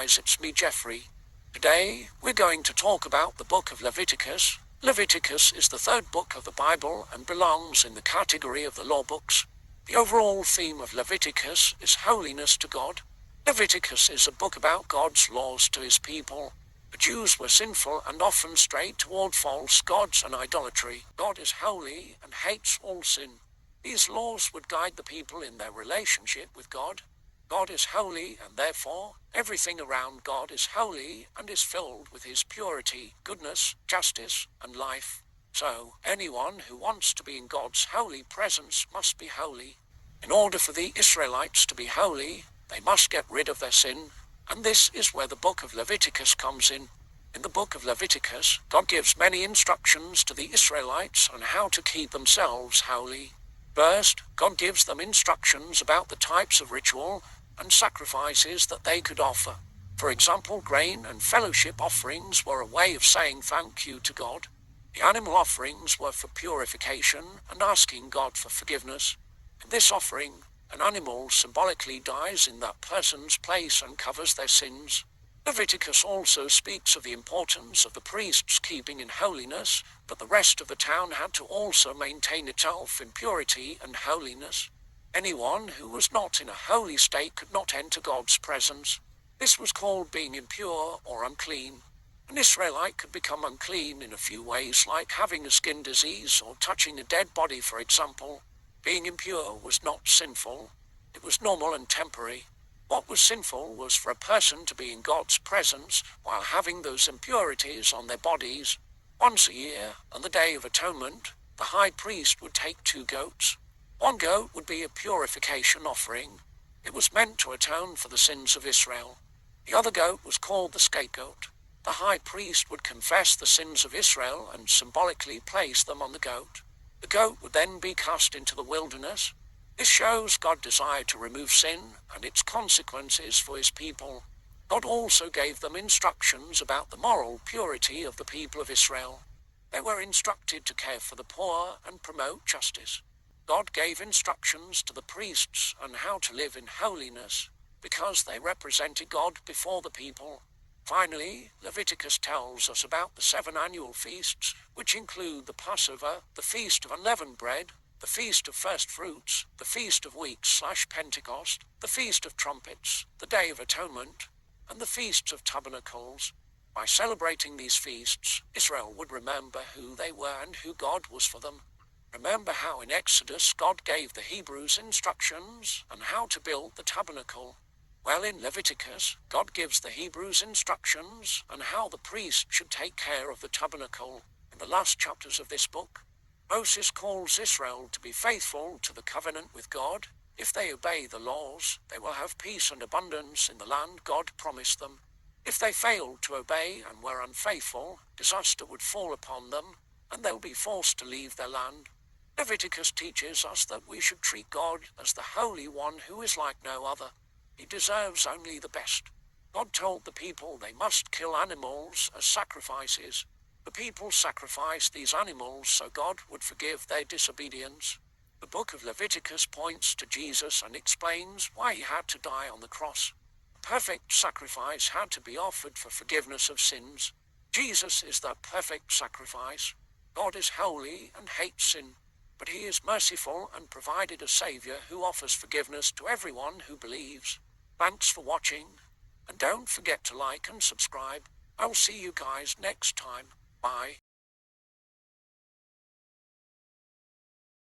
guys, it's me, Geoffrey. Today, we're going to talk about the book of Leviticus. Leviticus is the third book of the Bible and belongs in the category of the law books. The overall theme of Leviticus is holiness to God. Leviticus is a book about God's laws to his people. The Jews were sinful and often strayed toward false gods and idolatry. God is holy and hates all sin. These laws would guide the people in their relationship with God. God is holy, and therefore, everything around God is holy and is filled with his purity, goodness, justice, and life. So, anyone who wants to be in God's holy presence must be holy. In order for the Israelites to be holy, they must get rid of their sin, and this is where the book of Leviticus comes in. In the book of Leviticus, God gives many instructions to the Israelites on how to keep themselves holy. First, God gives them instructions about the types of ritual and sacrifices that they could offer. For example, grain and fellowship offerings were a way of saying thank you to God. The animal offerings were for purification and asking God for forgiveness. In this offering, an animal symbolically dies in that person's place and covers their sins. Leviticus also speaks of the importance of the priests keeping in holiness, but the rest of the town had to also maintain itself in purity and holiness. Anyone who was not in a holy state could not enter God's presence. This was called being impure or unclean. An Israelite could become unclean in a few ways, like having a skin disease or touching a dead body, for example. Being impure was not sinful. It was normal and temporary. What was sinful was for a person to be in God's presence while having those impurities on their bodies. Once a year, on the Day of Atonement, the high priest would take 2 goats. One goat would be a purification offering. It was meant to atone for the sins of Israel. The other goat was called the scapegoat. The high priest would confess the sins of Israel and symbolically place them on the goat. The goat would then be cast into the wilderness. This shows God's desire to remove sin and its consequences for his people. God also gave them instructions about the moral purity of the people of Israel. They were instructed to care for the poor and promote justice. God gave instructions to the priests on how to live in holiness, because they represented God before the people. Finally, Leviticus tells us about the 7 annual feasts, which include the Passover, the Feast of Unleavened Bread, the Feast of First Fruits, the Feast of Weeks/Pentecost, the Feast of Trumpets, the Day of Atonement, and the Feasts of Tabernacles. By celebrating these feasts, Israel would remember who they were and who God was for them. Remember how in Exodus God gave the Hebrews instructions on how to build the tabernacle. Well, in Leviticus, God gives the Hebrews instructions on how the priest should take care of the tabernacle. In the last chapters of this book, Moses calls Israel to be faithful to the covenant with God. If they obey the laws, they will have peace and abundance in the land God promised them. If they failed to obey and were unfaithful, disaster would fall upon them, and they'll be forced to leave their land. Leviticus teaches us that we should treat God as the Holy One who is like no other. He deserves only the best. God told the people they must kill animals as sacrifices. The people sacrificed these animals so God would forgive their disobedience. The book of Leviticus points to Jesus and explains why he had to die on the cross. A perfect sacrifice had to be offered for forgiveness of sins. Jesus is that perfect sacrifice. God is holy and hates sin, but he is merciful and provided a Savior who offers forgiveness to everyone who believes. Thanks for watching, and don't forget to like and subscribe. I'll see you guys next time. Bye.